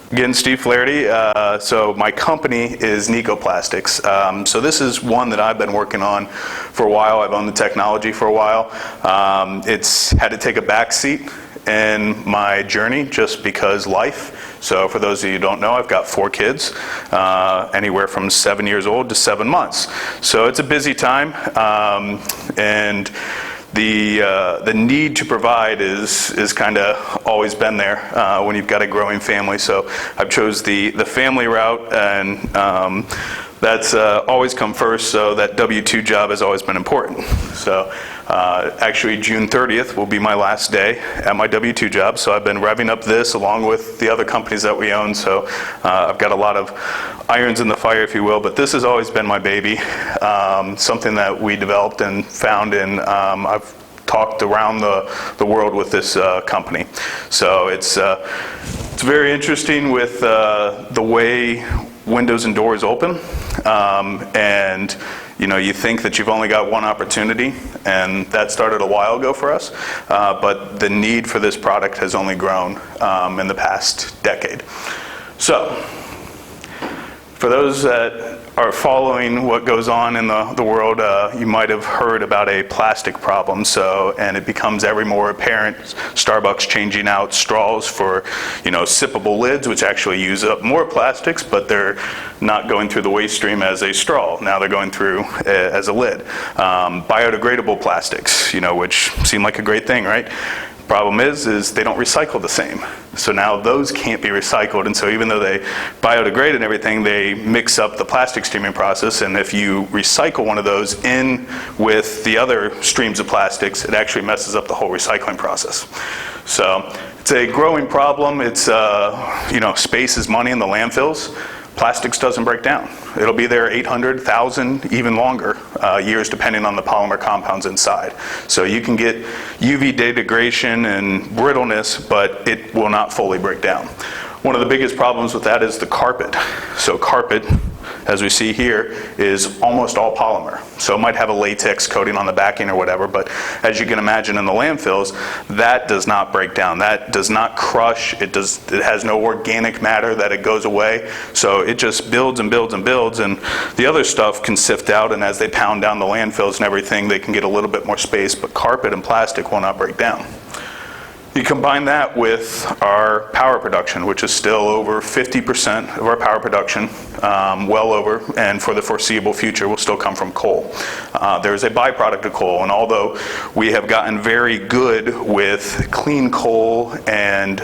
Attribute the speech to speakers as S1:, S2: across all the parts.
S1: Again, Steve Flaherty. So my company is necoPlastics. So this is one that I've been working on for a while. I've owned the technology for a while. It's had to take a back seat in my journey just because life. So for those of you who don't know, I've got 4 kids, anywhere from 7 years old to 7 months. So it's a busy time, and the need to provide is kind of always been there when you've got a growing family. So I've chose the family route, and that's always come first. So that W-2 job has always been important. So actually June 30th will be my last day at my W-2 job. So I've been revving up this along with the other companies that we own. So I've got a lot of irons in the fire, if you will. But this has always been my baby, something that we developed and found in, I've talked around the world with this company. So it's very interesting with the way windows and doors open, and you think that you've only got one opportunity, and that started a while ago for us, but the need for this product has only grown in the past decade. So for those that are following what goes on in the world, you might have heard about a plastic problem. And it becomes ever more apparent. Starbucks changing out straws for, sippable lids, which actually use up more plastics, but they're not going through the waste stream as a straw. Now they're going through as a lid. Biodegradable plastics, which seem like a great thing, right? Problem is they don't recycle the same. So now those can't be recycled, and so even though they biodegrade and everything, they mix up the plastic streaming process, and if you recycle one of those in with the other streams of plastics, it actually messes up the whole recycling process. So it's a growing problem. It's, space is money in the landfills. Plastics doesn't break down. It'll be there 800,000, even longer years, depending on the polymer compounds inside. So you can get UV degradation and brittleness, but it will not fully break down. One of the biggest problems with that is the carpet. So carpet, as we see here, is almost all polymer. So it might have a latex coating on the backing or whatever, but as you can imagine in the landfills, that does not break down. That does not crush. It has no organic matter that it goes away. So it just builds and builds and builds, and the other stuff can sift out, and as they pound down the landfills and everything, they can get a little bit more space, but carpet and plastic will not break down. You combine that with our power production, which is still over 50% of our power production, well over, and for the foreseeable future will still come from coal. There's a byproduct of coal, and although we have gotten very good with clean coal and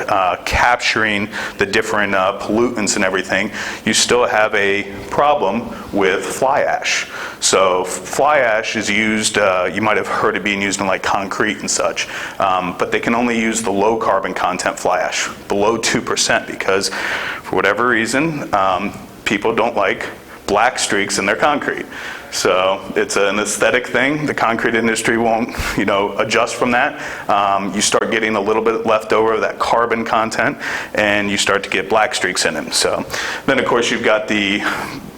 S1: capturing the different pollutants and everything, you still have a problem with fly ash. So fly ash is used, you might have heard it being used in like concrete and such, but they can only use the low carbon content fly ash, below 2%, because for whatever reason, people don't like black streaks in their concrete. So it's an aesthetic thing. The concrete industry won't, adjust from that. You start getting a little bit left over of that carbon content, and you start to get black streaks in them. So then, of course, you've got the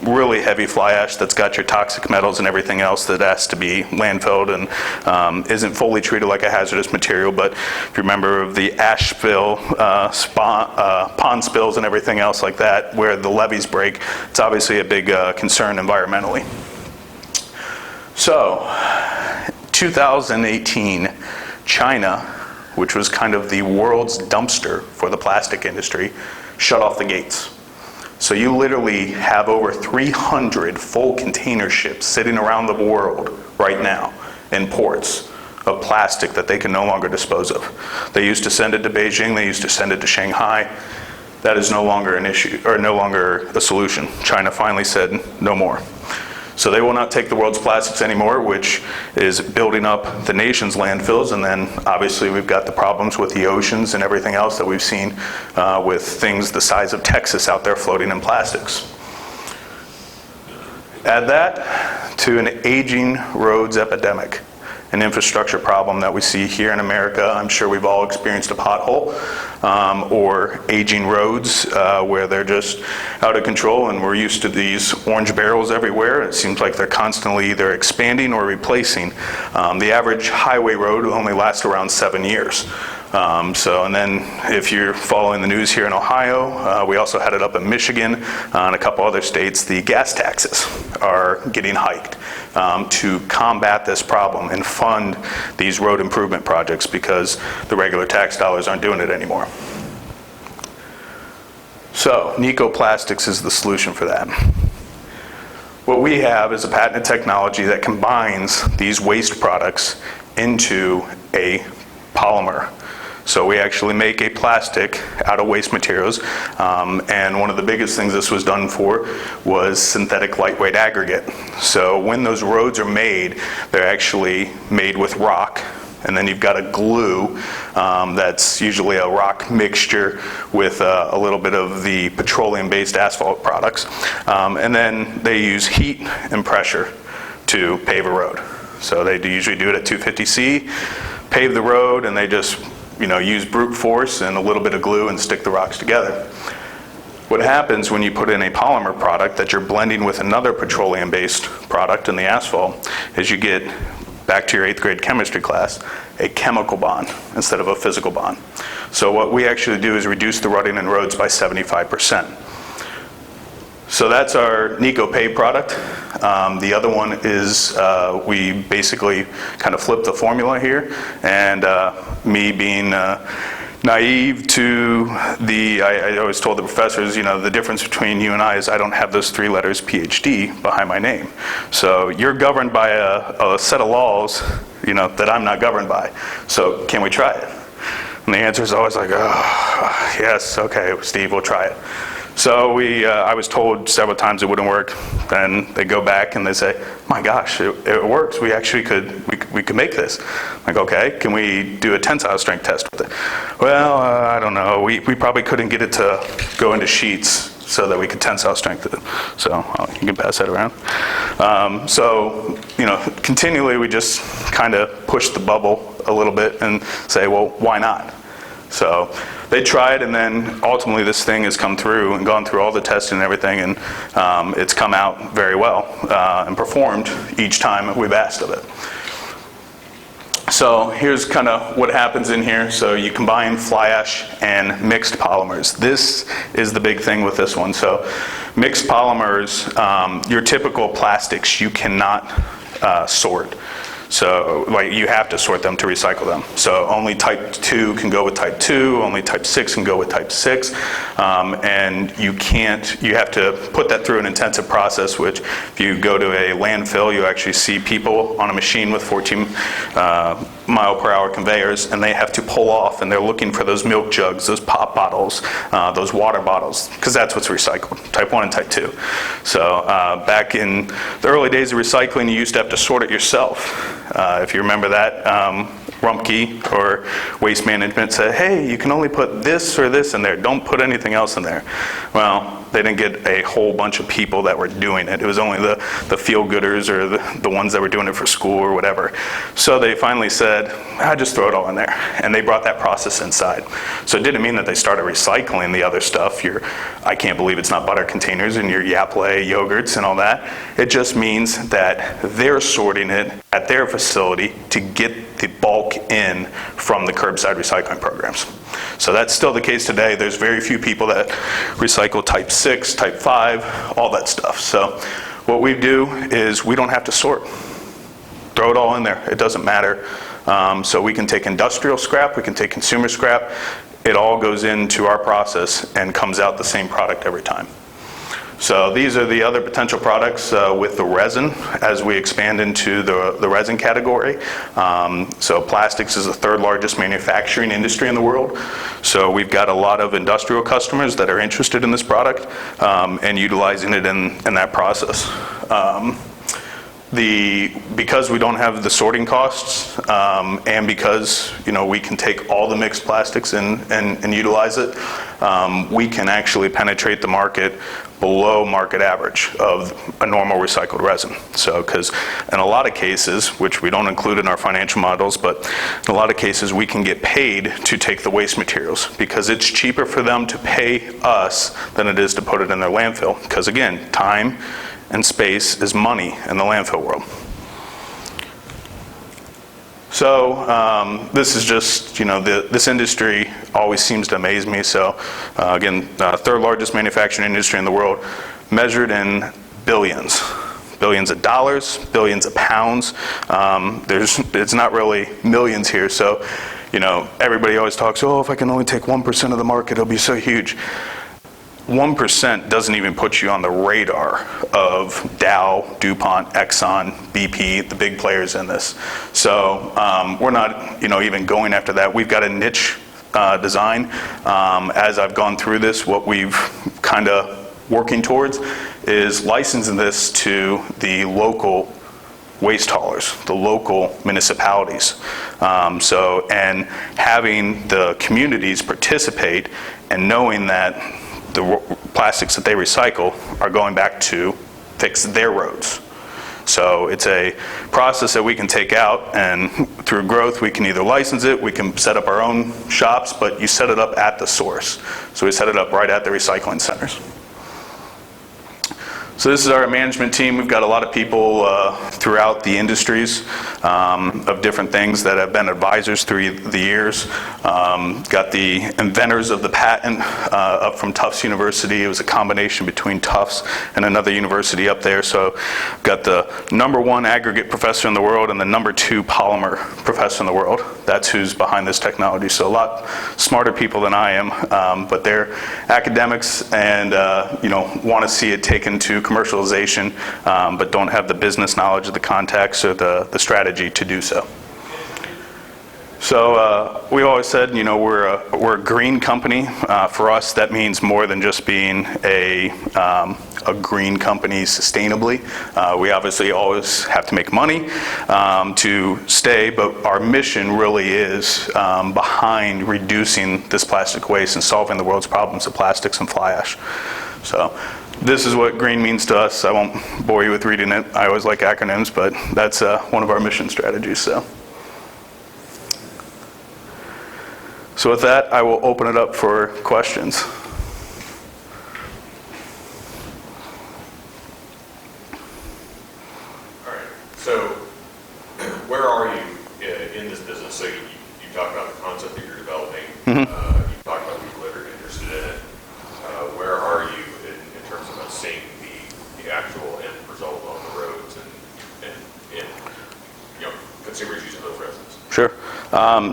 S1: really heavy fly ash that's got your toxic metals and everything else that has to be landfilled and isn't fully treated like a hazardous material. But if you remember of the ash spill, pond spills and everything else like that, where the levees break, it's obviously a big concern environmentally. So, 2018, China, which was kind of the world's dumpster for the plastic industry, shut off the gates. So you literally have over 300 full container ships sitting around the world right now in ports of plastic that they can no longer dispose of. They used to send it to Beijing, they used to send it to Shanghai. That is no longer an issue, or no longer a solution. China finally said no more. So they will not take the world's plastics anymore, which is building up the nation's landfills, and then obviously we've got the problems with the oceans and everything else that we've seen with things the size of Texas out there floating in plastics. Add that to an aging roads epidemic, an infrastructure problem that we see here in America. I'm sure we've all experienced a pothole or aging roads where they're just out of control, and we're used to these orange barrels everywhere. It seems like they're constantly either expanding or replacing. The average highway road only lasts around 7 years. And then if you're following the news here in Ohio, we also had it up in Michigan and a couple other states, the gas taxes are getting hiked to combat this problem and fund these road improvement projects because the regular tax dollars aren't doing it anymore. So necoPlastics is the solution for that. What we have is a patented technology that combines these waste products into a polymer. So we actually make a plastic out of waste materials, and one of the biggest things this was done for was synthetic lightweight aggregate. So when those roads are made, they're actually made with rock, and then you've got a glue that's usually a rock mixture with a little bit of the petroleum-based asphalt products, and then they use heat and pressure to pave a road. So they usually do it at 250C, pave the road, and they just use brute force and a little bit of glue and stick the rocks together. What happens when you put in a polymer product that you're blending with another petroleum-based product in the asphalt is you get, back to your 8th grade chemistry class, a chemical bond instead of a physical bond. So what we actually do is reduce the rutting in roads by 75%. So that's our necoPave product. The other one is we basically kind of flip the formula here, and me being naive to I always told the professors, the difference between you and I is I don't have those 3 letters PhD behind my name. So you're governed by a set of laws, that I'm not governed by. So can we try it? And the answer is always like, oh, yes, okay, Steve, we'll try it. So I was told several times it wouldn't work. Then they go back and they say, my gosh, it works. We actually could make this. Like, okay, can we do a tensile strength test with it? Well, I don't know. We probably couldn't get it to go into sheets so that we could tensile strength it. So you can pass that around. Continually we just kind of push the bubble a little bit and say, well, why not? So they tried, and then ultimately this thing has come through and gone through all the testing and everything, and it's come out very well and performed each time we've asked of it. So here's kind of what happens in here. So you combine fly ash and mixed polymers. This is the big thing with this one. So mixed polymers, your typical plastics, you cannot sort. So you have to sort them to recycle them. So only type 2 can go with type 2, only type 6 can go with type 6, and you have to put that through an intensive process, which if you go to a landfill, you actually see people on a machine with 14 mile per hour conveyors, and they have to pull off, and they're looking for those milk jugs, those pop bottles, those water bottles, because that's what's recycled, type 1 and type 2. So back in the early days of recycling, you used to have to sort it yourself. If you remember that, Rumpke or Waste Management said, hey, you can only put this or this in there, don't put anything else in there. Well, they didn't get a whole bunch of people that were doing it. It was only the feel-gooders or the ones that were doing it for school or whatever. So they finally said, just throw it all in there. And they brought that process inside. So it didn't mean that they started recycling the other stuff, I can't believe it's not butter containers and your Yapley yogurts and all that. It just means that they're sorting it at their facility to get the bulk in from the curbside recycling programs. So that's still the case today. There's very few people that recycle type 6, type 5, all that stuff. So what we do is we don't have to sort. Throw it all in there. It doesn't matter. So we can take industrial scrap, we can take consumer scrap. It all goes into our process and comes out the same product every time. So these are the other potential products with the resin as we expand into the resin category. So plastics is the 3rd largest manufacturing industry in the world. So we've got a lot of industrial customers that are interested in this product and utilizing it in that process. Because we don't have the sorting costs and because we can take all the mixed plastics and utilize it, we can actually penetrate the market below market average of a normal recycled resin. So because in a lot of cases, which we don't include in our financial models, but in a lot of cases we can get paid to take the waste materials because it's cheaper for them to pay us than it is to put it in their landfill. Because again, time and space is money in the landfill world. So this is just, this industry always seems to amaze me. So again, third largest manufacturing industry in the world, measured in billions. Billions of dollars, billions of pounds. It's not really millions here. So, everybody always talks, oh, if I can only take 1% of the market, it'll be so huge. 1% doesn't even put you on the radar of Dow, DuPont, Exxon, BP, the big players in this. So we're not, even going after that. We've got a niche design. As I've gone through this, what we've kind of working towards is licensing this to the local waste haulers, the local municipalities. And having the communities participate and knowing that the plastics that they recycle are going back to fix their roads. So it's a process that we can take out, and through growth we can either license it, we can set up our own shops, but you set it up at the source. So we set it up right at the recycling centers. So this is our management team. We've got a lot of people throughout the industries of different things that have been advisors through the years. Got the inventors of the patent up from Tufts University. It was a combination between Tufts and another university up there. So got the #1 aggregate professor in the world and the #2 polymer professor in the world. That's who's behind this technology. So a lot smarter people than I am, but they're academics and want to see it taken to commercialization, but don't have the business knowledge, the contacts, or the strategy to do so. So we always said, we're a green company. For us, that means more than just being a green company sustainably. We obviously always have to make money to stay, but our mission really is behind reducing this plastic waste and solving the world's problems of plastics and fly ash. So this is what green means to us. I won't bore you with reading it. I always like acronyms, but that's one of our mission strategies. So with that, I will open it up for questions.
S2: All right. So where are you in this business? So you talked about the concept that you're developing.
S1: Mm-hmm.
S2: You talked about people that are interested in it. Where are you in terms of seeing the actual end result on the roads and consumers using those resins?
S1: Sure.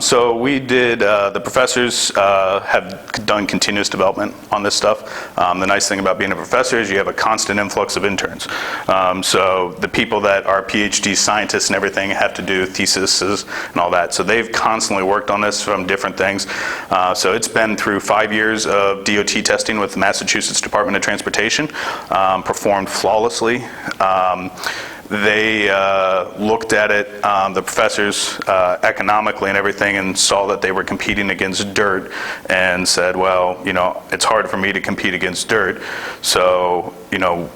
S1: So we did, the professors have done continuous development on this stuff. The nice thing about being a professor is you have a constant influx of interns. So the people that are PhD scientists and everything have to do theses and all that. So they've constantly worked on this from different things. So it's been through 5 years of DOT testing with the Massachusetts Department of Transportation, performed flawlessly. They looked at it, the professors, economically and everything, and saw that they were competing against dirt and said, well, it's hard for me to compete against dirt, so,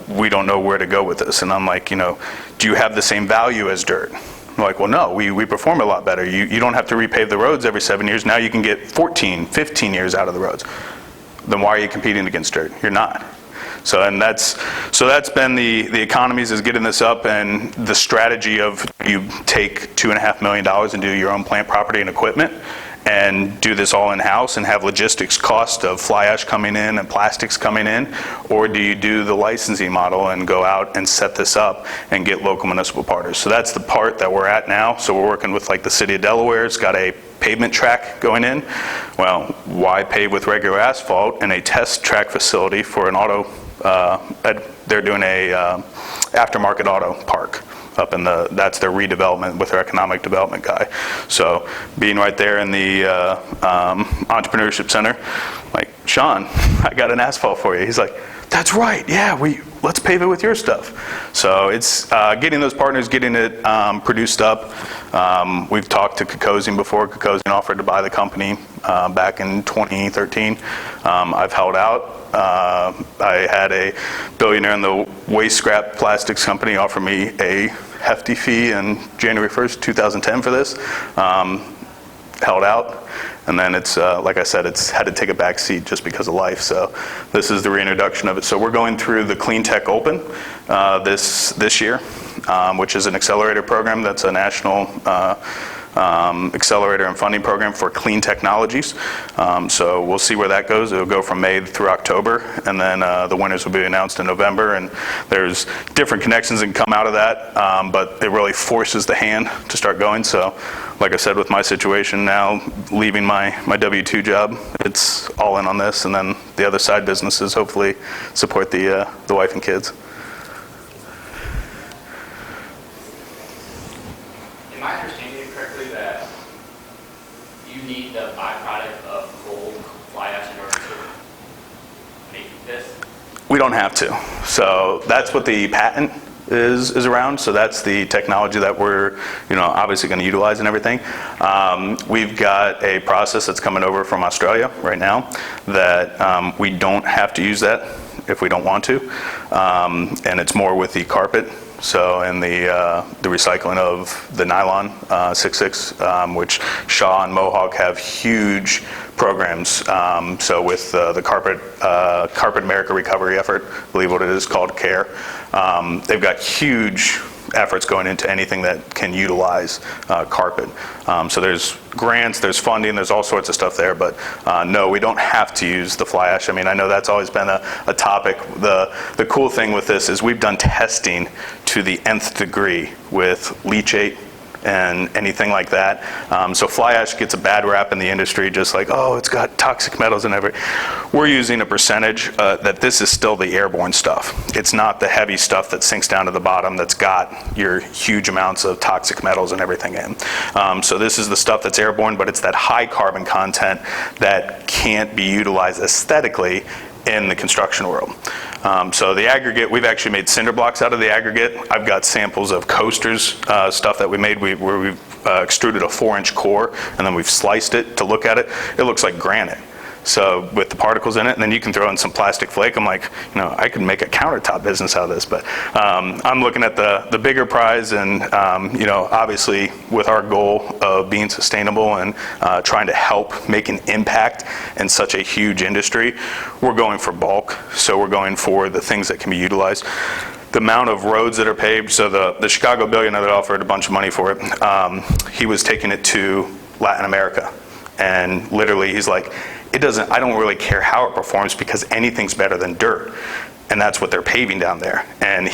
S1: we don't know where to go with this. And I'm like, do you have the same value as dirt? I'm like, well, no, we perform a lot better. You don't have to repave the roads every 7 years. Now you can get 14, 15 years out of the roads. Then why are you competing against dirt? You're not. So that's been the economies is getting this up, and the strategy of you take $2.5 million and do your own plant property and equipment and do this all in-house and have logistics cost of fly ash coming in and plastics coming in, or do you do the licensing model and go out and set this up and get local municipal partners? So that's the part that we're at now. So we're working with the city of Delaware. It's got a pavement track going in. Well, why pave with regular asphalt in a test track facility for an auto? They're doing a aftermarket auto park up in that's their redevelopment with their economic development guy. So being right there in the entrepreneurship center, like, Sean, I got an asphalt for you. He's like, that's right, yeah, let's pave it with your stuff. So it's getting those partners, getting it produced up. We've talked to Cocosian before. Cocosian offered to buy the company back in 2013. I've held out. I had a billionaire in the waste scrap plastics company offer me a hefty fee in January 1st, 2010 for this. Held out, and then it's like I said, it's had to take a back seat just because of life. So this is the reintroduction of it. So we're going through the Clean Tech Open this year, which is an accelerator program that's a national accelerator and funding program for clean technologies. So we'll see where that goes. It'll go from May through October, and then the winners will be announced in November. And there's different connections that can come out of that, but it really forces the hand to start going. So like I said, with my situation now, leaving my W-2 job, it's all in on this, and then the other side businesses hopefully support the wife and kids.
S3: Am I understanding it correctly that you need the byproduct of coal fly ash in order to make this? We
S1: don't have to. So that's what the patent is around. So that's the technology that we're, obviously going to utilize and everything. We've got a process that's coming over from Australia right now that we don't have to use that if we don't want to, and it's more with the carpet. So in the recycling of the nylon 6/6, which Shaw and Mohawk have huge programs. So with the Carpet America Recovery Effort, I believe what it is called, CARE, they've got huge efforts going into anything that can utilize carpet. So there's grants, there's funding, there's all sorts of stuff there, but no, we don't have to use the fly ash. I mean, I know that's always been a topic. The cool thing with this is we've done testing to the nth degree with leachate and anything like that. So fly ash gets a bad rap in the industry, just like, oh, it's got toxic metals and everything. We're using a percentage that this is still the airborne stuff. It's not the heavy stuff that sinks down to the bottom that's got your huge amounts of toxic metals and everything in. So this is the stuff that's airborne, but it's that high carbon content that can't be utilized aesthetically in the construction world. So the aggregate, we've actually made cinder blocks out of the aggregate. I've got samples of coasters, stuff that we made where we've extruded a 4-inch core, and then we've sliced it to look at it. It looks like granite. So with the particles in it, and then you can throw in some plastic flake. I'm like, I could make a countertop business out of this, but I'm looking at the bigger prize, and obviously with our goal of being sustainable and trying to help make an impact in such a huge industry, we're going for bulk. So we're going for the things that can be utilized. The amount of roads that are paved, so the Chicago billionaire that offered a bunch of money for it, he was taking it to Latin America, and literally he's like, I don't really care how it performs because anything's better than dirt. And that's what they're paving down there. And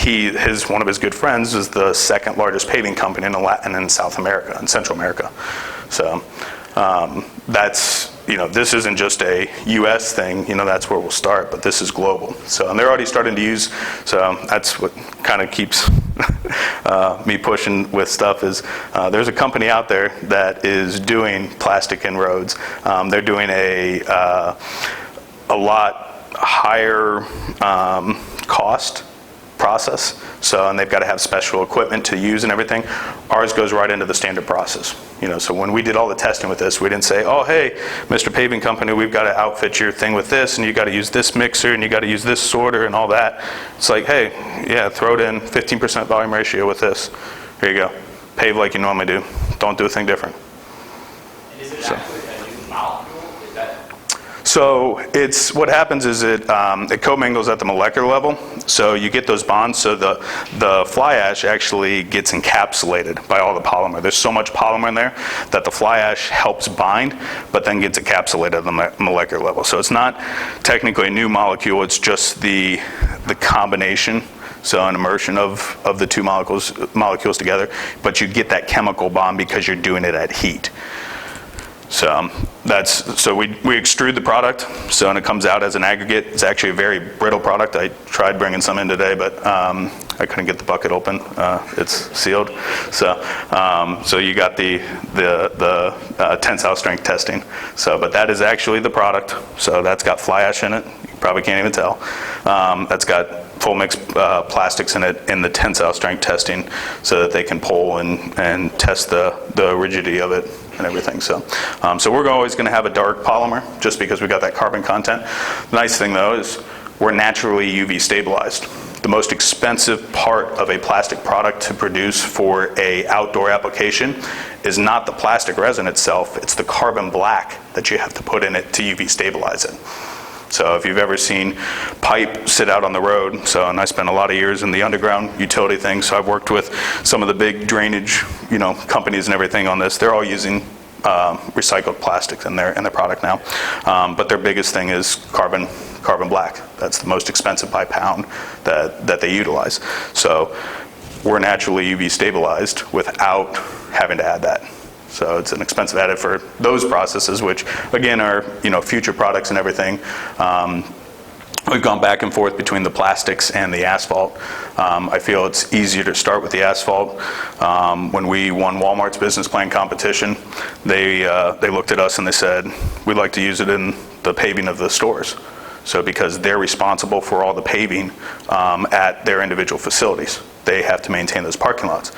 S1: one of his good friends is the second largest paving company in Latin and South America and Central America. So that's, this isn't just a US thing, that's where we'll start, but this is global. So, and they're already starting to use, so that's what kind of keeps me pushing with stuff is there's a company out there that is doing plastic in roads. They're doing a lot higher cost process, and they've got to have special equipment to use and everything. Ours goes right into the standard process. So when we did all the testing with this, we didn't say, oh, hey, Mr. Paving Company, we've got to outfit your thing with this, and you got to use this mixer, and you got to use this sorter and all that. It's like, hey, yeah, throw it in 15% volume ratio with this. Here you go. Pave like you normally do. Don't do a thing different.
S3: And is it actually a new molecule? Is that?
S1: So what happens is it commingles at the molecular level. So you get those bonds. So the fly ash actually gets encapsulated by all the polymer. There's so much polymer in there that the fly ash helps bind, but then gets encapsulated at the molecular level. So it's not technically a new molecule. It's just the combination. So an immersion of the two molecules together, but you get that chemical bond because you're doing it at heat. So we extrude the product, and it comes out as an aggregate. It's actually a very brittle product. I tried bringing some in today, but I couldn't get the bucket open. It's sealed. So you got the tensile strength testing. But that is actually the product. So that's got fly ash in it. You probably can't even tell. That's got full mix plastics in it in the tensile strength testing, so that they can pull and test the rigidity of it and everything. So we're always going to have a dark polymer just because we got that carbon content. The nice thing though is we're naturally UV stabilized. The most expensive part of a plastic product to produce for a outdoor application is not the plastic resin itself, it's the carbon black that you have to put in it to UV stabilize it. So if you've ever seen pipe sit out on the road, and I spent a lot of years in the underground utility thing, so I've worked with some of the big drainage, companies and everything on this. They're all using recycled plastics in their product now. But their biggest thing is carbon black. That's the most expensive by pound that they utilize. So we're naturally UV stabilized without having to add that. So it's an expensive additive for those processes, which again are future products and everything. We've gone back and forth between the plastics and the asphalt. I feel it's easier to start with the asphalt. When we won Walmart's business plan competition, they looked at us and they said, we'd like to use it in the paving of the stores. So because they're responsible for all the paving at their individual facilities, they have to maintain those parking lots.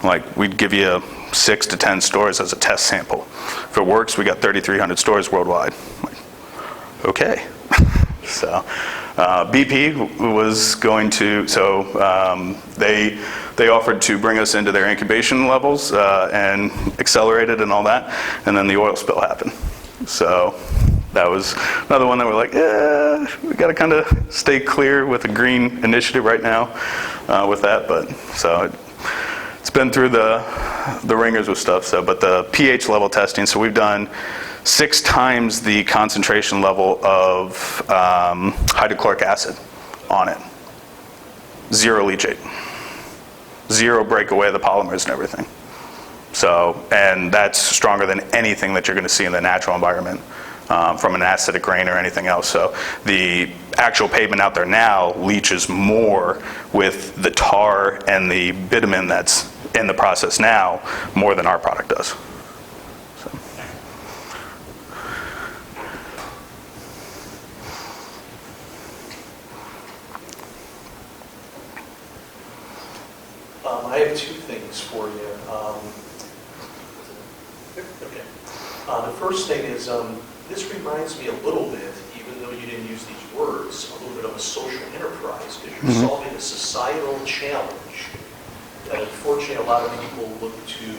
S1: Like, we'd give you 6 to 10 stores as a test sample. If it works, we got 3,300 stores worldwide. Like, okay. So BP was going to, they offered to bring us into their incubation levels and accelerate it and all that, and then the oil spill happened. So that was another one that we're like, we got to kind of stay clear with the green initiative right now with that. But so it's been through the ringers with stuff. So, but the pH level testing. So we've done 6 times the concentration level of hydrochloric acid on it. 0 leachate. 0 breakaway of the polymers and everything. So, and that's stronger than anything that you're going to see in the natural environment. From an acidic rain or anything else. So the actual pavement out there now leaches more with the tar and the bitumen that's in the process now more than our product does. So.
S4: I have 2 things for you. Okay. The first thing is, this reminds me a little bit, even though you didn't use these words, a little bit of a social enterprise, because you're solving a societal challenge that unfortunately a lot of people look to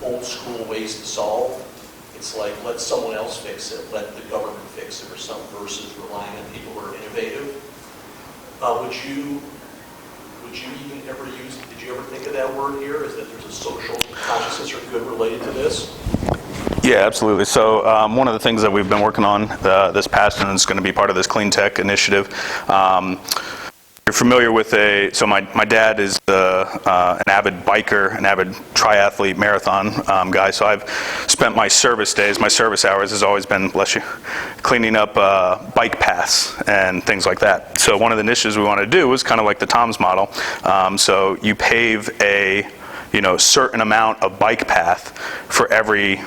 S4: old school ways to solve. It's like, let someone else fix it, let the government fix it or something, versus relying on people who are innovative. Would you even ever use, did you ever think of that word here? Is that there's a social consciousness or good related to this?
S1: Yeah, absolutely. So one of the things that we've been working on this past, and it's going to be part of this clean tech initiative. You're familiar with so my dad is an avid biker, an avid triathlete, marathon guy. So I've spent my service days, my service hours has always been, bless you, cleaning up bike paths and things like that. So one of the initiatives we want to do is kind of like the Tom's model. So you pave a certain amount of bike path for every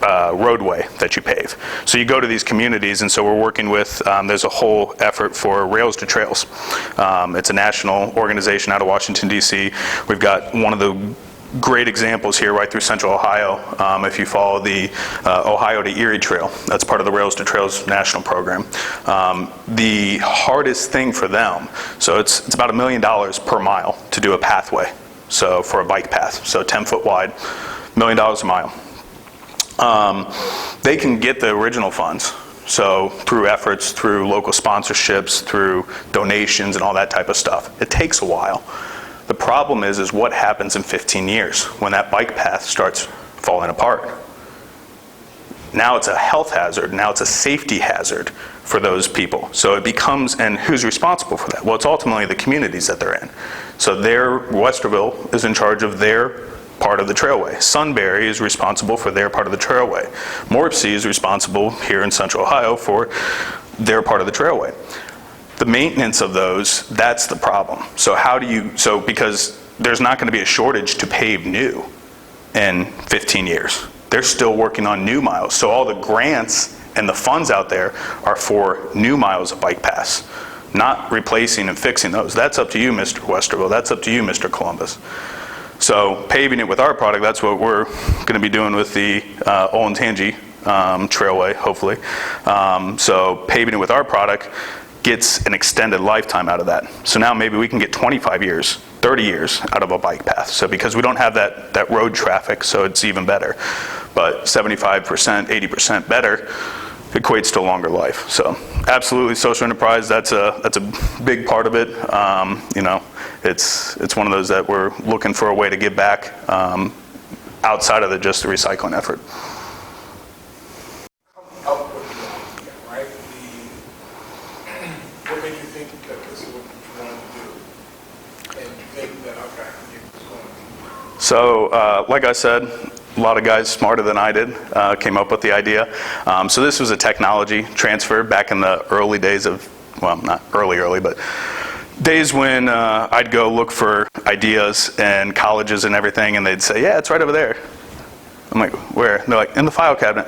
S1: roadway that you pave. So you go to these communities, and so we're working with, there's a whole effort for Rails to Trails. It's a national organization out of Washington, D.C. We've got one of the great examples here right through central Ohio. If you follow the Ohio to Erie Trail, that's part of the Rails to Trails national program. The hardest thing for them, so it's about $1 million per mile to do a pathway, so for a bike path, so 10 foot wide, $1 million a mile. They can get the original funds, so through efforts, through local sponsorships, through donations and all that type of stuff. It takes a while. The problem is what happens in 15 years when that bike path starts falling apart. Now it's a health hazard, now it's a safety hazard for those people. So it becomes, and who's responsible for that? Well, it's ultimately the communities that they're in. So Westerville is in charge of their part of the trailway. Sunbury is responsible for their part of the trailway. Morpsey is responsible here in central Ohio for their part of the trailway. The maintenance of those, that's the problem. So because there's not going to be a shortage to pave new in 15 years. They're still working on new miles. So all the grants and the funds out there are for new miles of bike paths, not replacing and fixing those. That's up to you, Mr. Westerville. That's up to you, Mr. Columbus. So paving it with our product, that's what we're going to be doing with the Olentangy Trailway, hopefully. So paving it with our product gets an extended lifetime out of that. So now maybe we can get 25 years, 30 years out of a bike path. So because we don't have that road traffic, so it's even better. But 75%, 80% better equates to a longer life. So absolutely, social enterprise, that's a big part of it. You know, it's one of those that we're looking for a way to give back outside of just the recycling effort.
S5: Out with the idea, right? What made you think that this is what you wanted to do? And you think that, okay, I can get this going?
S1: So, like I said, a lot of guys smarter than I did came up with the idea. So this was a technology transfer back in the early days of, well, not early, but days when I'd go look for ideas in colleges and everything, and they'd say, yeah, it's right over there. I'm like, where? And they're like, in the file cabinet.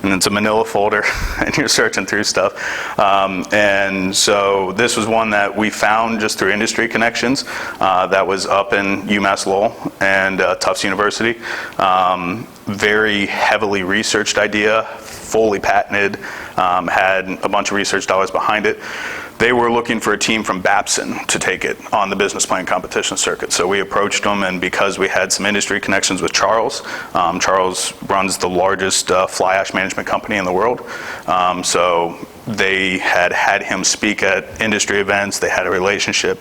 S1: And it's a manila folder, and you're searching through stuff. And so this was one that we found just through industry connections that was up in UMass Lowell and Tufts University. Very heavily researched idea, fully patented, had a bunch of research dollars behind it. They were looking for a team from Babson to take it on the business plan competition circuit. So we approached them, and because we had some industry connections with Charles, Charles runs the largest fly ash management company in the world. So they had him speak at industry events. They had a relationship.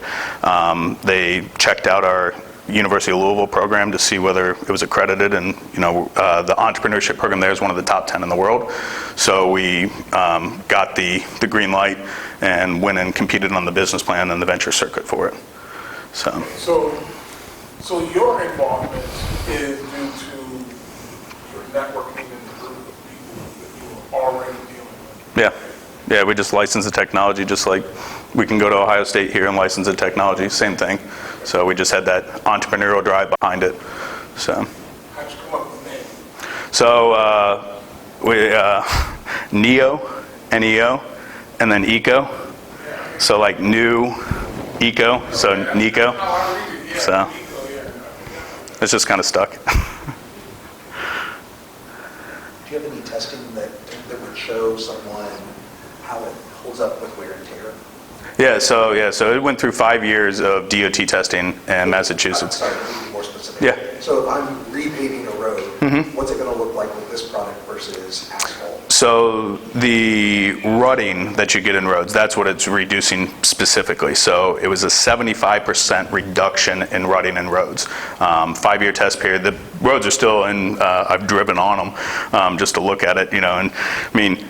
S1: They checked out our University of Louisville program to see whether it was accredited, and you know, the entrepreneurship program there is one of the top 10 in the world. So we got the green light and went and competed on the business plan and the venture circuit for it. So
S5: your involvement is due to your networking and the group of people that you were already dealing with.
S1: Yeah, we just license the technology, just like we can go to Ohio State here and license the technology, same thing. So we just had that entrepreneurial drive behind it. So
S5: How'd you come up with the name?
S1: So we NEO, and then eco. So like new, eco, so neco. So it's just kind of stuck.
S4: Do you have any testing that would show someone how it holds up with wear and tear?
S1: So it went through 5 years of DOT testing in Massachusetts.
S4: Sorry, to be more specific.
S1: Yeah.
S4: So if I'm repaving a road, what's it going to look like with this product versus asphalt?
S1: So the rutting that you get in roads, that's what it's reducing specifically. So it was a 75% reduction in rutting in roads. 5-year test period. The roads are still in, I've driven on them just to look at it, you know, and I mean,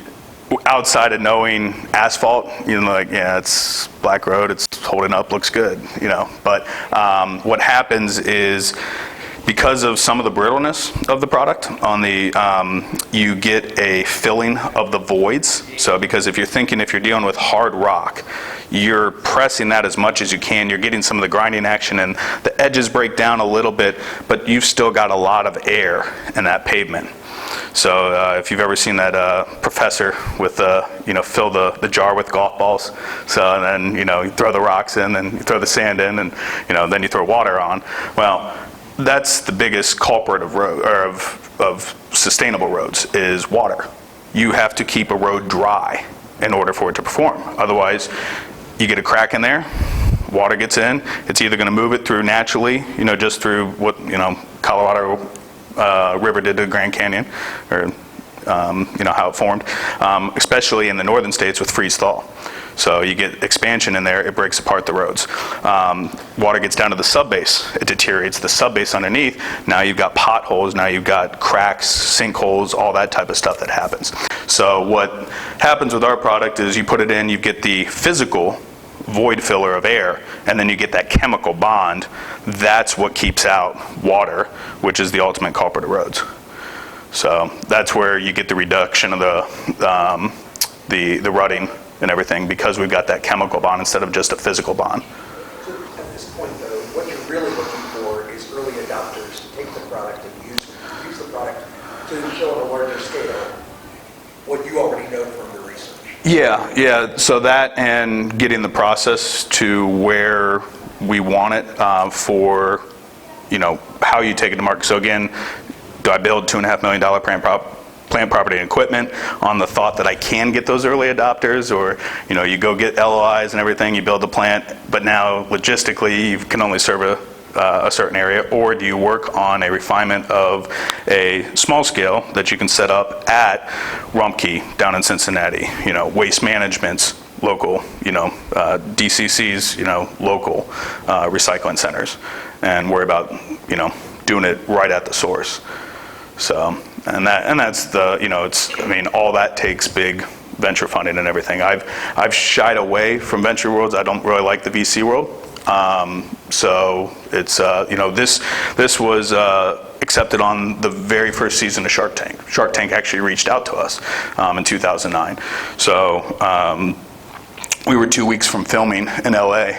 S1: outside of knowing asphalt, you know, like, yeah, it's black road, it's holding up, looks good, you know. But what happens is, because of some of the brittleness of the product on the, you get a filling of the voids. So because if you're dealing with hard rock, you're pressing that as much as you can. You're getting some of the grinding action, and the edges break down a little bit, but you've still got a lot of air in that pavement. So if you've ever seen that professor with, you know, fill the jar with golf balls, so and then, you know, you throw the rocks in and you throw the sand in, and, you know, then you throw water on. Well, that's the biggest culprit of road, or of sustainable roads, is water. You have to keep a road dry in order for it to perform. Otherwise, you get a crack in there, water gets in, it's either going to move it through naturally, you know, just through what, you know, Colorado River did to Grand Canyon, or you know, how it formed, especially in the northern states with freeze thaw. So you get expansion in there, it breaks apart the roads. Water gets down to the subbase, it deteriorates the subbase underneath. Now you've got potholes, now you've got cracks, sinkholes, all that type of stuff that happens. So what happens with our product is you put it in, you get the physical void filler of air, and then you get that chemical bond. That's what keeps out water, which is the ultimate culprit of roads. So that's where you get the reduction of the rutting and everything, because we've got that chemical bond instead of just a physical bond.
S4: So at this point, though, what you're really looking for is early adopters to take the product and use the product to show on a larger scale what you already know from your research.
S1: Yeah. So that, and getting the process to where we want it for, you know, how you take it to market. So again, do I build $2.5 million plant property and equipment on the thought that I can get those early adopters, or, you know, you go get LOIs and everything, you build the plant, but now logistically you can only serve a certain area, or do you work on a refinement of a small scale that you can set up at Rumpke down in Cincinnati, Waste Management's local, DCC's, local recycling centers, and worry about, doing it right at the source. So, and that's the, all that takes big venture funding and everything. I've shied away from venture worlds. I don't really like the VC world. So it's, this was accepted on the very first season of Shark Tank. Shark Tank actually reached out to us in 2009. So we were 2 weeks from filming in LA,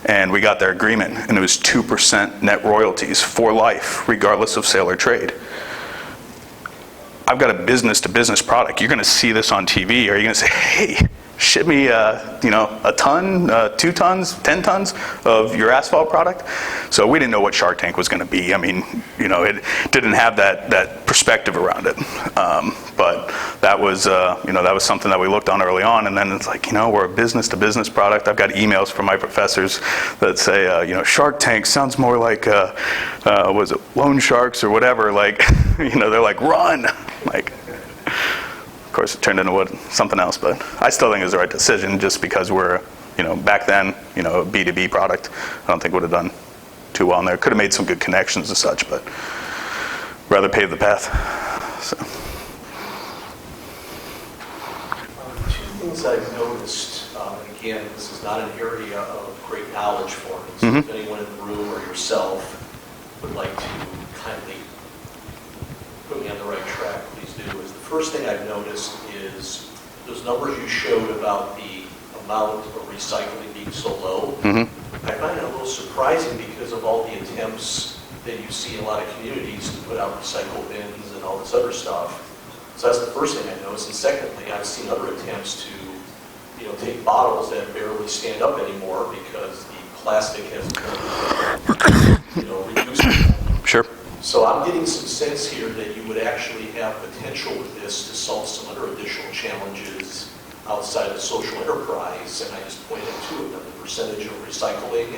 S1: and we got their agreement, and it was 2% net royalties for life, regardless of sale or trade. I've got a business-to-business product. You're going to see this on TV. Are you going to say, hey, ship me, a ton, 2 tons, 10 tons of your asphalt product? So we didn't know what Shark Tank was going to be. It didn't have that perspective around it. But that was, that was something that we looked on early on. And then it's like, we're a business-to-business product. I've got emails from my professors that say, Shark Tank sounds more like, was it loan sharks or whatever? Like, they're like, run. Like, of course, it turned into something else, but I still think it was the right decision just because we're, back then, a B2B product. I don't think would have done too well in there. Could have made some good connections and such, but rather pave the path. So.
S4: Two things I've noticed, and again, this is not an area of great knowledge for me, so if anyone in the room or yourself would like to kindly put me on the right track, please do. Is the first thing I've noticed is those numbers you showed about the amount of recycling being so low. I find it a little surprising because of all the attempts that you see in a lot of communities to put out recycle bins and all this other stuff. So that's the first thing I noticed. And secondly, I've seen other attempts to, take bottles that barely stand up anymore because the plastic has become, reduced.
S1: Sure.
S4: So I'm getting some sense here that you would actually have potential with this to solve some other additional challenges outside of social enterprise, and I just pointed to it, the percentage of recycling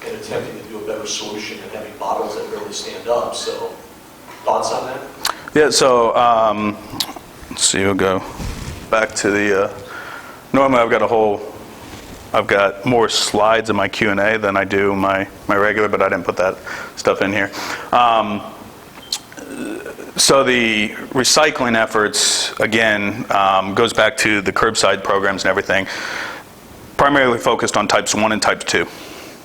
S4: and attempting to do a better solution and having bottles that barely stand up. So, thoughts on that?
S1: Yeah, so let's see, we'll go back to the, normally I've got more slides in my Q&A than I do my regular, but I didn't put that stuff in here. So the recycling efforts, again, goes back to the curbside programs and everything, primarily focused on types 1 and types 2.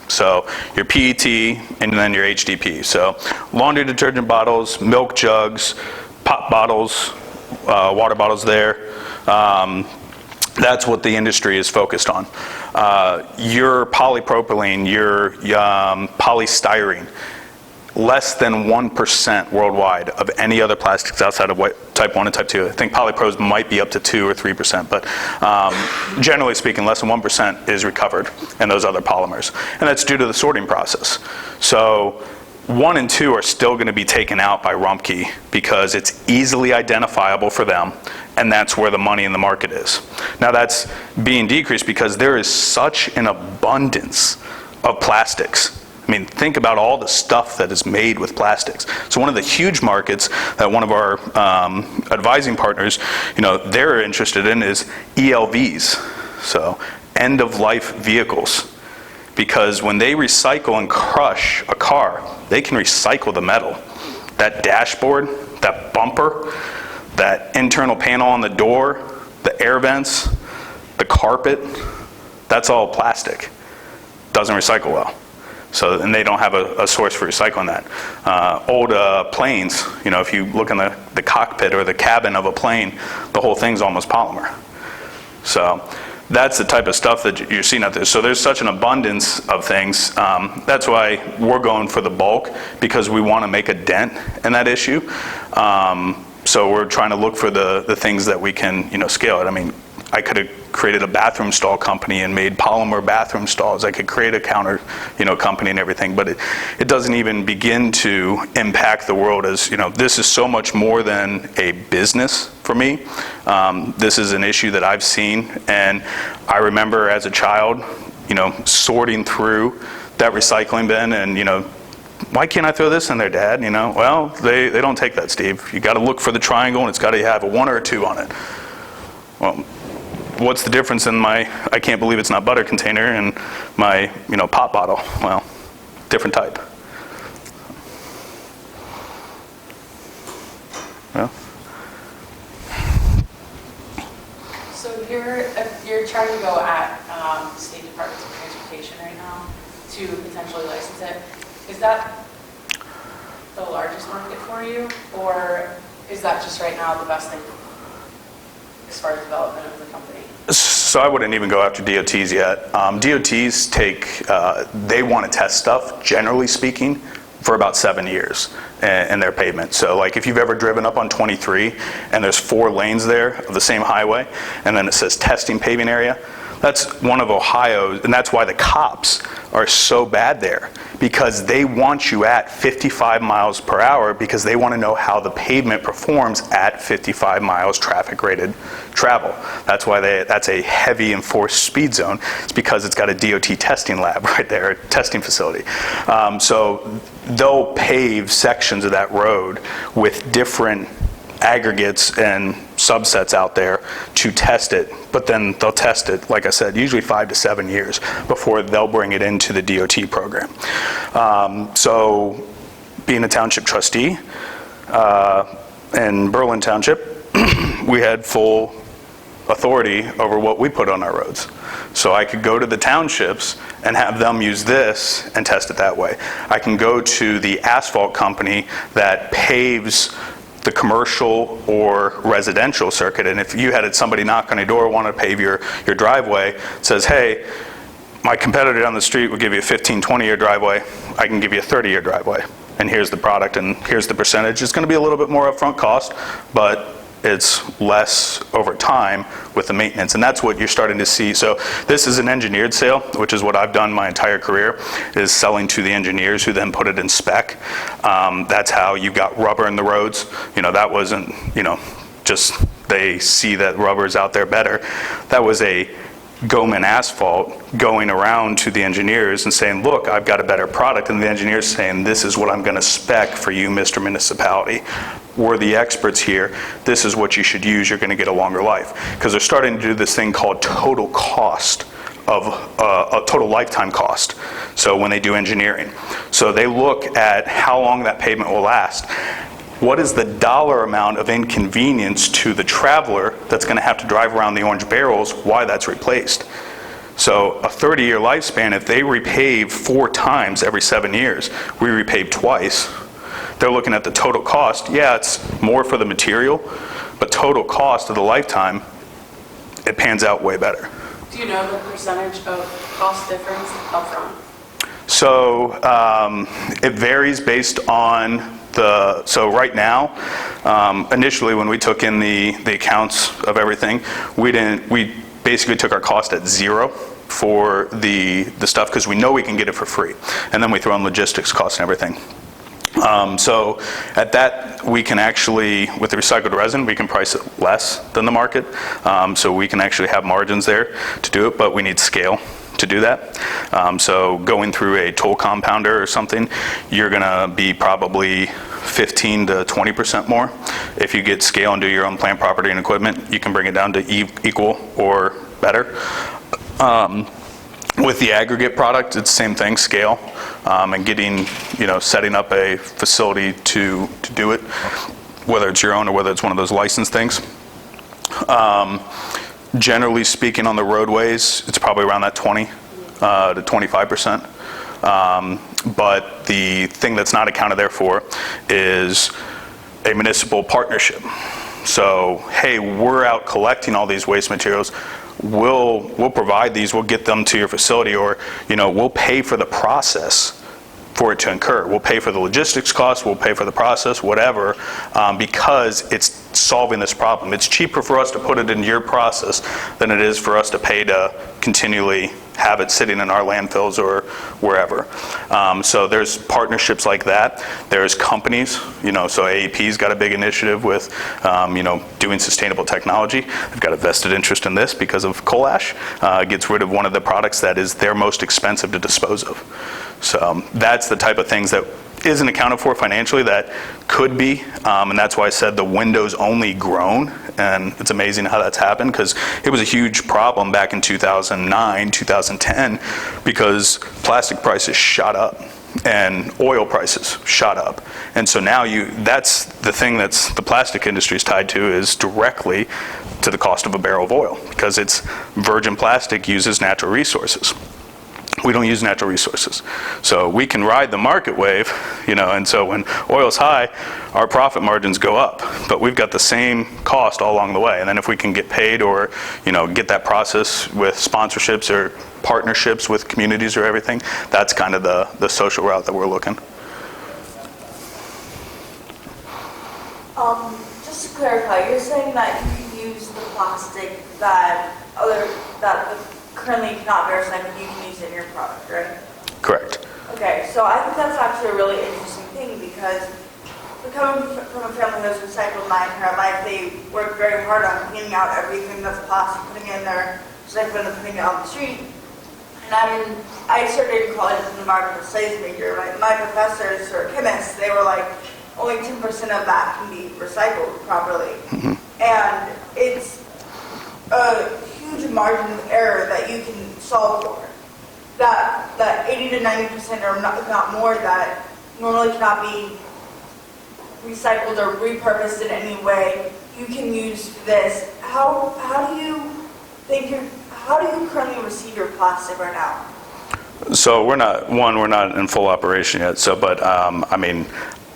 S1: So your PET and then your HDP. So laundry detergent bottles, milk jugs, pop bottles, water bottles there. That's what the industry is focused on. Your polypropylene, your polystyrene, less than 1% worldwide of any other plastics outside of type 1 and type 2. I think polypros might be up to 2 or 3%, but generally speaking, less than 1% is recovered in those other polymers. And that's due to the sorting process. So 1 and 2 are still going to be taken out by Rumpke because it's easily identifiable for them, and that's where the money in the market is. Now that's being decreased because there is such an abundance of plastics. I mean, think about all the stuff that is made with plastics. So one of the huge markets that one of our advising partners, they're interested in is ELVs, so end-of-life vehicles. Because when they recycle and crush a car, they can recycle the metal. That dashboard, that bumper, that internal panel on the door, the air vents, the carpet, that's all plastic. Doesn't recycle well. So, and they don't have a source for recycling that. Old planes, if you look in the cockpit or the cabin of a plane, the whole thing's almost polymer. So that's the type of stuff that you're seeing out there. So there's such an abundance of things. That's why we're going for the bulk, because we want to make a dent in that issue. So we're trying to look for the things that we can, scale it. I mean, I could have created a bathroom stall company and made polymer bathroom stalls. I could create a counter, company and everything, but it doesn't even begin to impact the world as, this is so much more than a business for me. This is an issue that I've seen, and I remember as a child, sorting through that recycling bin and, why can't I throw this in there, Dad? Well, they don't take that, Steve. You got to look for the triangle, and it's got to have a 1 or a 2 on it. Well, what's the difference in my I can't believe it's not butter container and my, pop bottle? Well, different type. Well.
S6: So you're trying to go at state departments of transportation right now to potentially license it. Is that the largest market for you, or is that just right now the best thing as far as development of the company?
S1: So I wouldn't even go after DOTs yet. DOTs they want to test stuff, generally speaking, for about 7 years in their pavement. So like if you've ever driven up on 23 and there's 4 lanes there of the same highway, and then it says testing paving area, that's one of Ohio's, and that's why the cops are so bad there, because they want you at 55 miles per hour because they want to know how the pavement performs at 55 miles traffic rated travel. That's why that's a heavy enforced speed zone. It's because it's got a DOT testing lab right there, a testing facility. So they'll pave sections of that road with different aggregates and subsets out there to test it, but then they'll test it, like I said, usually 5 to 7 years before they'll bring it into the DOT program. So being a township trustee in Berlin Township, we had full authority over what we put on our roads. So I could go to the townships and have them use this and test it that way. I can go to the asphalt company that paves the commercial or residential circuit, and if you had somebody knock on your door, want to pave your driveway, says, hey, my competitor down the street would give you a 15, 20-year driveway, I can give you a 30-year driveway, and here's the product, and here's the percentage. It's going to be a little bit more upfront cost, but it's less over time with the maintenance, and that's what you're starting to see. So this is an engineered sale, which is what I've done my entire career, is selling to the engineers who then put it in spec. That's how you got rubber in the roads. That wasn't, just they see that rubber is out there better. That was a Goldman asphalt going around to the engineers and saying, look, I've got a better product, and the engineers saying, this is what I'm going to spec for you, Mr. Municipality. We're the experts here. This is what you should use. You're going to get a longer life. Because they're starting to do this thing called total cost of a total lifetime cost. So when they do engineering. So they look at how long that pavement will last. What is the dollar amount of inconvenience to the traveler that's going to have to drive around the orange barrels, why that's replaced? So a 30-year lifespan, if they repave 4 times every 7 years, we repave twice, they're looking at the total cost. Yeah, it's more for the material, but total cost of the lifetime, it pans out way better.
S6: Do you know the percentage of cost difference upfront?
S1: So it varies based on so right now, initially when we took in the accounts of everything, we basically took our cost at 0 for the stuff, because we know we can get it for free, and then we throw in logistics costs and everything. So at that, we can actually, with the recycled resin, we can price it less than the market, so we can actually have margins there to do it, but we need scale to do that. So going through a toll compounder or something, you're going to be probably 15 to 20% more. If you get scale and do your own plant property and equipment, you can bring it down to equal or better. With the aggregate product, it's the same thing, scale, and getting, setting up a facility to do it, whether it's your own or whether it's one of those licensed things. Generally speaking, on the roadways, it's probably around that 20 to 25%. But the thing that's not accounted there for is a municipal partnership. So, hey, we're out collecting all these waste materials. We'll provide these. We'll get them to your facility, or we'll pay for the process for it to incur. We'll pay for the logistics costs, we'll pay for the process, whatever, because it's solving this problem. It's cheaper for us to put it in your process than it is for us to pay to continually have it sitting in our landfills or wherever. So there's partnerships like that. There's companies, so AEP's got a big initiative with, doing sustainable technology. They've got a vested interest in this because of coal ash. It gets rid of one of the products that is their most expensive to dispose of. So that's the type of things that isn't accounted for financially that could be, and that's why I said the window's only grown, and it's amazing how that's happened, because it was a huge problem back in 2009, 2010, because plastic prices shot up and oil prices shot up. And so now that's the thing that's the plastic industry is tied to, is directly to the cost of a barrel of oil, because it's virgin plastic uses natural resources. We don't use natural resources. So we can ride the market wave, and so when oil's high, our profit margins go up. But we've got the same cost all along the way. And then if we can get paid or, get that process with sponsorships or partnerships with communities or everything, that's kind of the social route that we're looking.
S7: Just to clarify, you're saying that you can use the plastic that currently cannot be recycled, you can use it in your product, right?
S1: Correct.
S7: Okay, so I think that's actually a really interesting thing, because coming from a family that's recycled my entire life, they work very hard on cleaning out everything that's plastic, putting it in their recycling and putting it on the street. And I started in college as an environmental studies major. My professors or chemists, they were like, only 10% of that can be recycled properly. Mm-hmm. And it's a huge margin of error that you can solve for. That 80 to 90% or not more that normally cannot be recycled or repurposed in any way, you can use for this. How do you currently receive your plastic right now?
S1: So we're not in full operation yet. So, but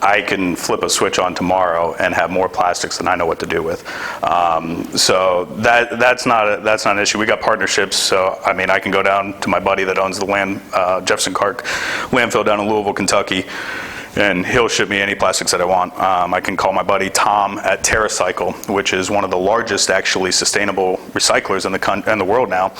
S1: I can flip a switch on tomorrow and have more plastics than I know what to do with. So that's not an issue. We got partnerships. So I can go down to my buddy that owns the Jefferson Clark landfill down in Louisville, Kentucky, and he'll ship me any plastics that I want. I can call my buddy Tom at TerraCycle, which is one of the largest actually sustainable recyclers in the world now.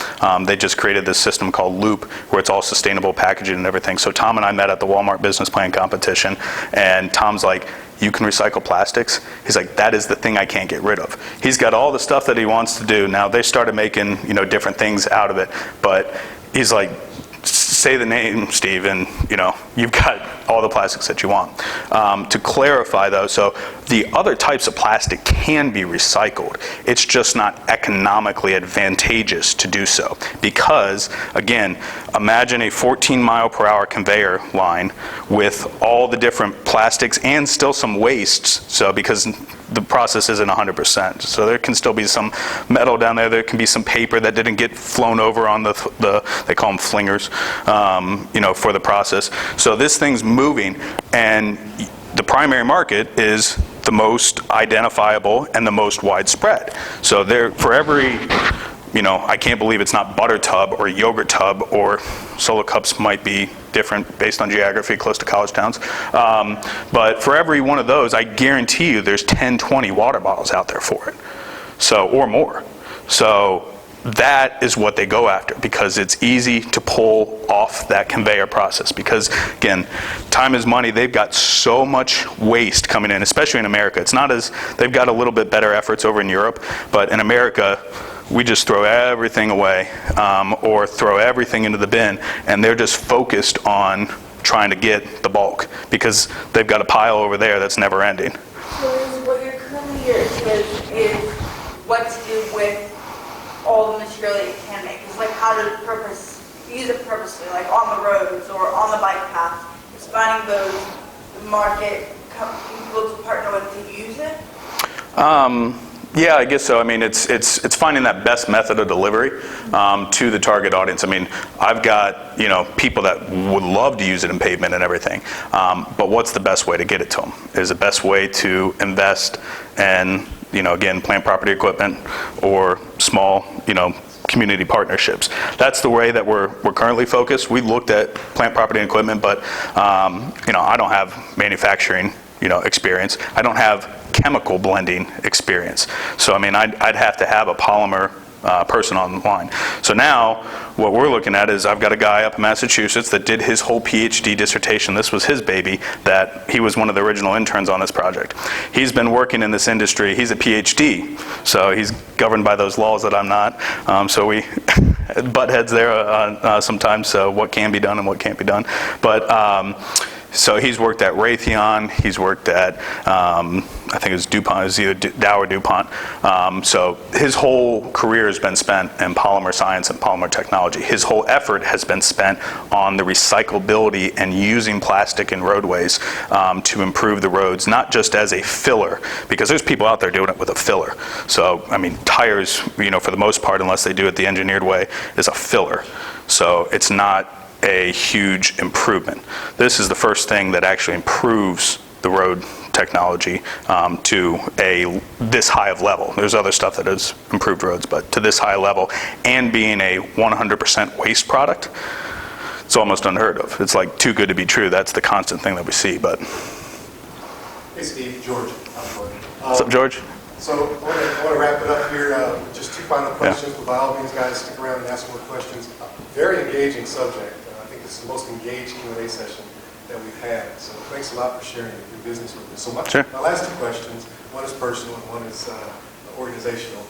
S1: They just created this system called Loop, where it's all sustainable packaging and everything. So Tom and I met at the Walmart business plan competition, and Tom's like, you can recycle plastics? He's like, that is the thing I can't get rid of. He's got all the stuff that he wants to do. Now they started making different things out of it, but he's like, say the name, Steve, and you've got all the plastics that you want. To clarify though, so the other types of plastic can be recycled. It's just not economically advantageous to do so, because again, imagine a 14-mile-per-hour conveyor line with all the different plastics and still some wastes. So because the process isn't 100%, so there can still be some metal down there. There can be some paper that didn't get flown over on the they call them flingers, for the process. So this thing's moving, and the primary market is the most identifiable and the most widespread. So there, for every, I can't believe it's not butter tub or yogurt tub, or solo cups might be different based on geography, close to college towns. But for every one of those, I guarantee you there's 10, 20 water bottles out there for it. So, or more. So that is what they go after, because it's easy to pull off that conveyor process. Because again, time is money. They've got so much waste coming in, especially in America. It's not as, they've got a little bit better efforts over in Europe, but in America, we just throw everything away, or throw everything into the bin, and they're just focused on trying to get the bulk, because they've got a pile over there that's never ending.
S7: So what you're currently here is what to do with all the material that you can make. It's like how to use it purposely, like on the roads or on the bike path. It's finding those market people to partner with to use it.
S1: Yeah, I guess so. It's finding that best method of delivery to the target audience. I've got people that would love to use it in pavement and everything, but what's the best way to get it to them? Is the best way to invest in again, plant property equipment or small community partnerships. That's the way that we're currently focused. We looked at plant property and equipment, but I don't have manufacturing experience. I don't have chemical blending experience. So I'd have to have a polymer person online. So now, what we're looking at is I've got a guy up in Massachusetts that did his whole PhD dissertation. This was his baby, that he was one of the original interns on this project. He's been working in this industry. He's a PhD, so he's governed by those laws that I'm not. So we butt heads there sometimes, so what can be done and what can't be done. But so he's worked at Raytheon, he's worked at, I think it was DuPont, it was either Dow or DuPont. So his whole career has been spent in polymer science and polymer technology. His whole effort has been spent on the recyclability and using plastic in roadways to improve the roads, not just as a filler, because there's people out there doing it with a filler. So, I mean, tires, you know, for the most part, unless they do it the engineered way, is a filler. So it's not a huge improvement. This is the first thing that actually improves the road technology to this high of level. There's other stuff that has improved roads, but to this high level, and being a 100% waste product, it's almost unheard of. It's like too good to be true. That's the constant thing that we see. But
S8: Hey Steve, George.
S1: what's up, George?
S8: So I want to wrap it up here. Just two final questions. But by all means, guys, stick around and ask more questions. Very engaging subject. I think this is the most engaged Q&A session that we've had. So thanks a lot for sharing your business with us. So my last two questions, one is personal and one is organizational.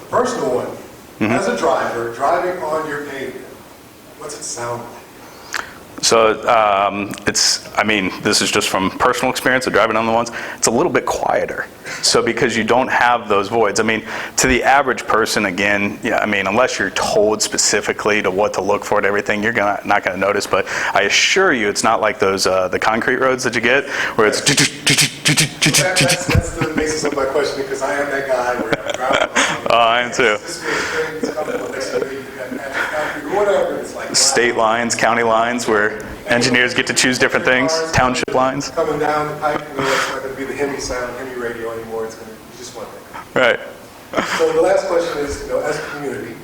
S8: The personal one, as a driver, driving on your pavement, what's it sound like?
S1: So I mean, this is just from personal experience of driving on the ones, it's a little bit quieter. So because you don't have those voids. I mean, to the average person, again, yeah, I mean, unless you're told specifically to what to look for and everything, you're not going to notice. But I assure you, it's not like those the concrete roads that you get, where it's...
S8: That's the basis of my question, because I am that guy where I'm driving on.
S1: Oh, I am too.
S8: Whatever, it's like
S1: State lines, county lines, where engineers get to choose different things, township lines.
S8: Coming down the pipe, you know, it's not going to be the Hemi sound, Hemi radio anymore. It's going to be just one thing.
S1: Right.
S8: So the last question is, you know, as a community,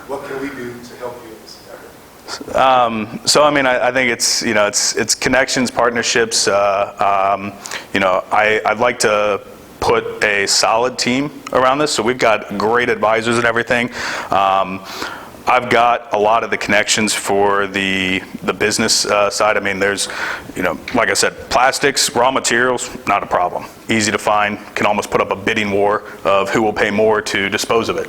S8: what can we do to help you in this effort?
S1: So I mean, I think it's, you know, it's connections, partnerships. You know, I'd like to put a solid team around this. So we've got great advisors and everything. I've got a lot of the connections for the business side. I mean, there's, you know, like I said, plastics, raw materials, not a problem. Easy to find, can almost put up a bidding war of who will pay more to dispose of it.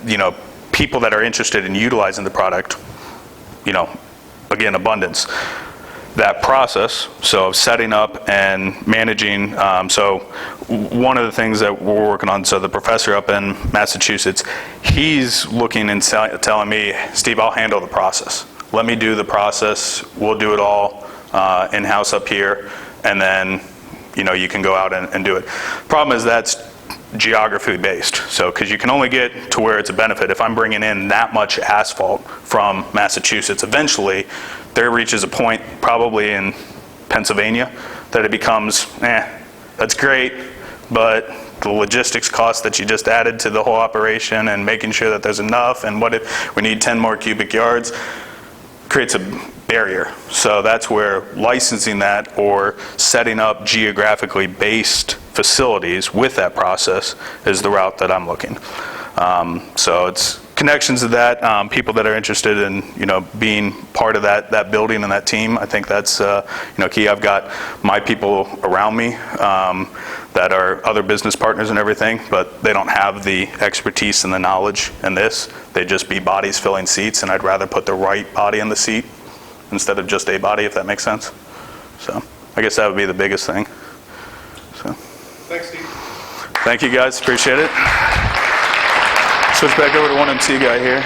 S1: You know, people that are interested in utilizing the product, you know, again, abundance. That process, so setting up and managing, so one of the things that we're working on, so the professor up in Massachusetts, he's looking and telling me, Steve, I'll handle the process. Let me do the process, we'll do it all in-house up here, and then, you know, you can go out and do it. Problem is that's geography based, so because you can only get to where it's a benefit. If I'm bringing in that much asphalt from Massachusetts, eventually there reaches a point, probably in Pennsylvania, that it becomes, that's great, but the logistics cost that you just added to the whole operation and making sure that there's enough, and what if we need 10 more cubic yards, creates a barrier. So that's where licensing that or setting up geographically based facilities with that process is the route that I'm looking. So it's connections to that, people that are interested in, you know, being part of that building and that team. I think that's, you know, key. I've got my people around me that are other business partners and everything, but they don't have the expertise and the knowledge in this. They just be bodies filling seats, and I'd rather put the right body in the seat instead of just a body, if that makes sense. So I guess that would be the biggest thing. So
S8: Thanks, Steve.
S1: thank you guys, appreciate it. Switch back over to 1MC guy here.